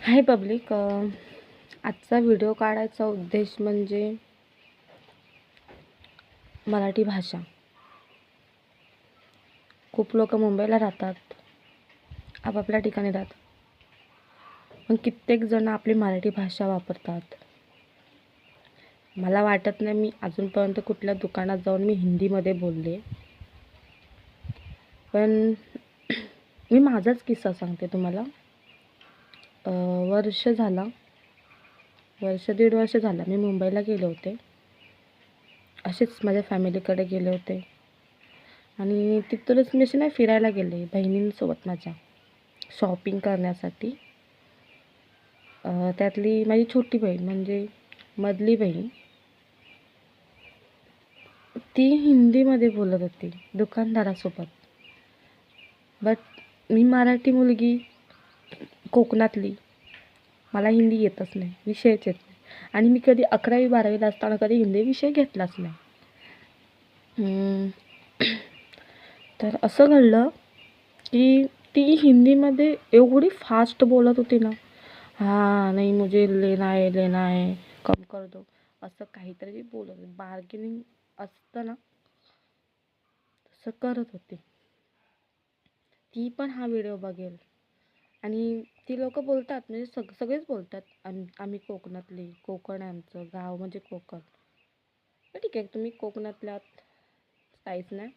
हाय public. आजचा video काढायचा उद्देश म्हणजे मराठी भाषा. खूप लोक मुंबईला राहतात, आपापल्या ठिकाणी राहतात, पण कित्येक जण आपली मराठी भाषा वापरतात. मला वाटत नाही मी अजूनपर्यंत कुठल्या दुकानात जाऊन मी हिंदीमध्ये बोलले. पण मी माझाच किस्सा सांगते तुम्हाला. दीड वर्ष झाला मी मुंबईला गेले होते. असेच माझ्या फॅमिलीकडे गेले होते आणि तिथूनच मी असे नाही फिरायला गेले बहिणींसोबत माझ्या, शॉपिंग करण्यासाठी. त्यातली माझी छोटी बहीण म्हणजे मधली बहीण, ती हिंदीमध्ये बोलत होती दुकानदारासोबत. बट मी मराठी मुलगी, कोकणातली, मला हिंदी येतच नाही, विषयच येत नाही. आणि मी कधी 11वी-12वीला असताना कधी हिंदी विषय घेतलाच नाही. तर असं घडलं की ती हिंदीमध्ये एवढी फास्ट बोलत होती ना, नहीं मुझे लेना है कम कर दो, असं काहीतरी बोलत होती. बार्गेनिंग असतं ना, तसं करत होती. ती पण हा व्हिडिओ बघेल आणि ती लोक बोलतात, म्हणजे सगळेच बोलतात आम्ही कोकणातले, कोकण आहे आमचं गाव म्हणजे कोकण. ठीक आहे, तुम्ही कोकणातल्यात, काहीच नाही.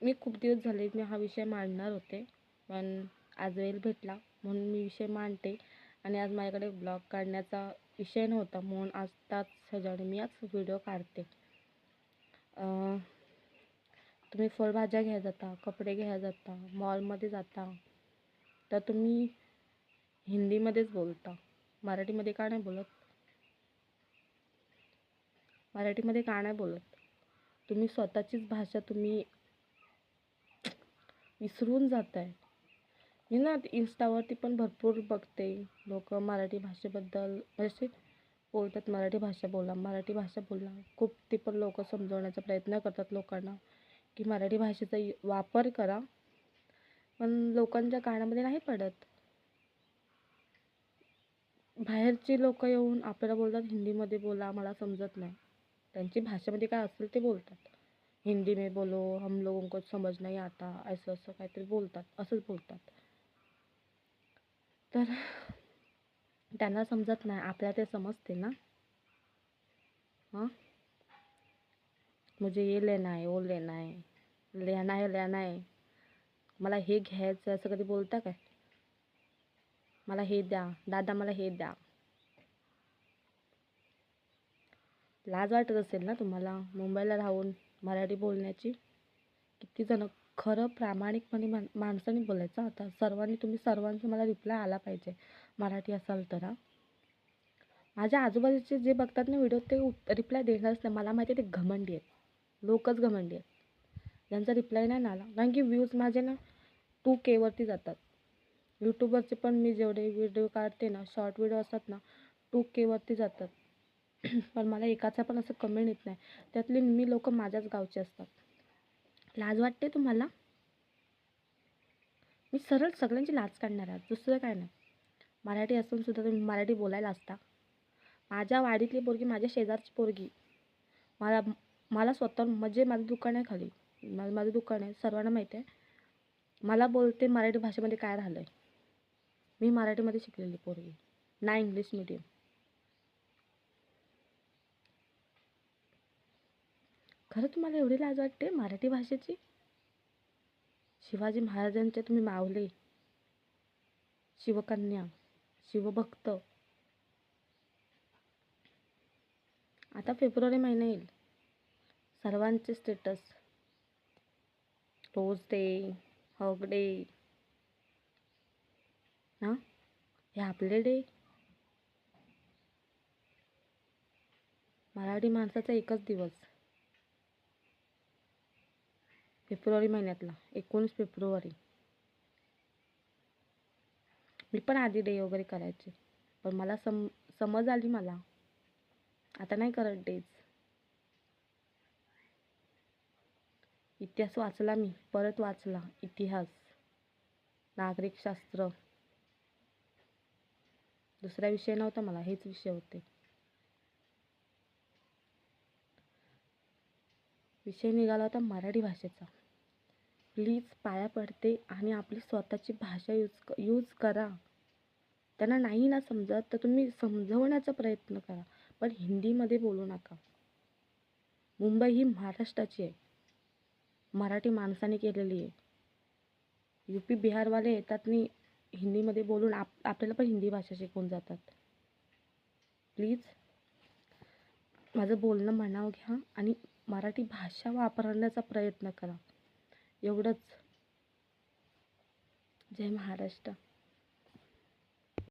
मी खूप दिवस झाले मी हा विषय मांडणार होते, पण आज वेळ भेटला म्हणून मी विषय मांडते. आणि आज माझ्याकडे ब्लॉग काढण्याचा विषय नव्हता म्हणून आज त्याच ह्याच्याने मी आज व्हिडिओ काढते. तुम्ही फळभाज्या घ्यायला जाता, कपडे घ्यायला जाता, मॉलमध्ये जाता, तर तुम्ही हिंदीमध्येच बोलता. मराठीमध्ये का नाही बोलत? मराठीमध्ये का नाही बोलत? तुम्ही स्वतःचीच भाषा तुम्ही विसरून जाताय. मी ना इंस्टावरती पण भरपूर बघते, लोक मराठी भाषेबद्दल असे बोलतात, मराठी भाषा बोला, मराठी भाषा बोला. खूप ते पण लोक समजवण्याचा प्रयत्न करतात लोकांना की मराठी भाषेचा वापर करा, पण लोकांच्या कानामध्ये नाही पडत. बाहेरची लोक येऊन आपल्याला बोलतात हिंदीमध्ये बोला, मला समजत नाही. त्यांची भाषेमध्ये काय असेल ते बोलतात. हिंदी में बोलो, हम लोगों को समझ नहीं आता, असं असं काहीतरी बोलतात, असंच बोलतात. तर त्यांना समजत नाही, आपल्याला ते समजते ना. मुझे ये लेना है, वो लेना है, मला हे घ्यायचं, असं कधी बोलता काय? मला हे द्या दादा, मला हे द्या. लाज वाटत असेल ना तुम्हाला मुंबईला राहून मराठी बोलण्याची? किती जण खरं प्रामाणिकपणे माणसाने बोलायचं. आता तुम्ही सर्वांचा मला रिप्लाय आला पाहिजे मराठी असाल तर. माझ्या आजूबाजूचे जे बघतात ना व्हिडिओ, ते रिप्लाय देणारच नाही. मला माहिती आहे ते घमंडी आहेत, लोकच घमंडी आहेत, ज्यांचा रिप्लाय नाही आला. कारण की व्ह्यूज माझे ना 2K वरती जातात. यूट्यूबवरचे पण मी जेवढे व्हिडिओ काढते ना, शॉर्ट व्हिडिओ असतात ना, 2K वरती जातात. पण मला एकाचा पण असं कमेंट येत नाही. त्यातली मी लोक माझ्याच गावचे असतात. लाज वाटते तुम्हाला? मी सरळ सगळ्यांची लाज काढणार आहे, दुसरं काय नाही. मराठी असून सुद्धा तुम्ही मराठी बोलायला असता. माझ्या वाडीतली पोरगी, माझ्या शेजारची पोरगी, मला स्वतः, म्हणजे माझं दुकान आहे खाली, माझं दुकान आहे, सर्वांना माहिती आहे. मला बोलते मराठी भाषेमध्ये काय राहिलं आहे. मी मराठीमध्ये शिकलेली पोरगी, ना इंग्लिश मीडियम. खरं तुम्हाला एवढी लाज वाटते मराठी भाषेची? शिवाजी महाराजांचे तुम्ही मावले, शिवकन्या, शिवभक्त. आता फेब्रुवारी महिना येईल, सर्वांचे status, rose day, hug day, हे आपले डे. मराठी माणसाचा एकच दिवस, फेब्रुवारी महिन्यातला 19 फेब्रुवारी. मी पण आधी डे वगैरे करायचे, पण मला समज आली मला, आता नाही करत डेज. इतिहास वाचला मी, परत वाचला इतिहास, नागरिकशास्त्र. दुसरा विषय नव्हता मला, हेच विषय होते. विषय निघाला होता मराठी भाषेचा. प्लीज पाया पडते आणि आपली स्वतःची भाषा यूज करा. त्यांना नाही ना समजत तर तुम्ही समजवण्याचा प्रयत्न करा, पण हिंदीमध्ये बोलू नका. मुंबई ही महाराष्ट्राची आहे, मराठी माणसाने केलेली आहे. UP बिहारवाले येतात आणि हिंदीमध्ये बोलून आपल्याला पण हिंदी भाषा शिकवून जातात. प्लीज माझं बोलणं मनावर घ्या आणि मराठी भाषा वापरण्याचा प्रयत्न करा. एवढंच. जय महाराष्ट्र.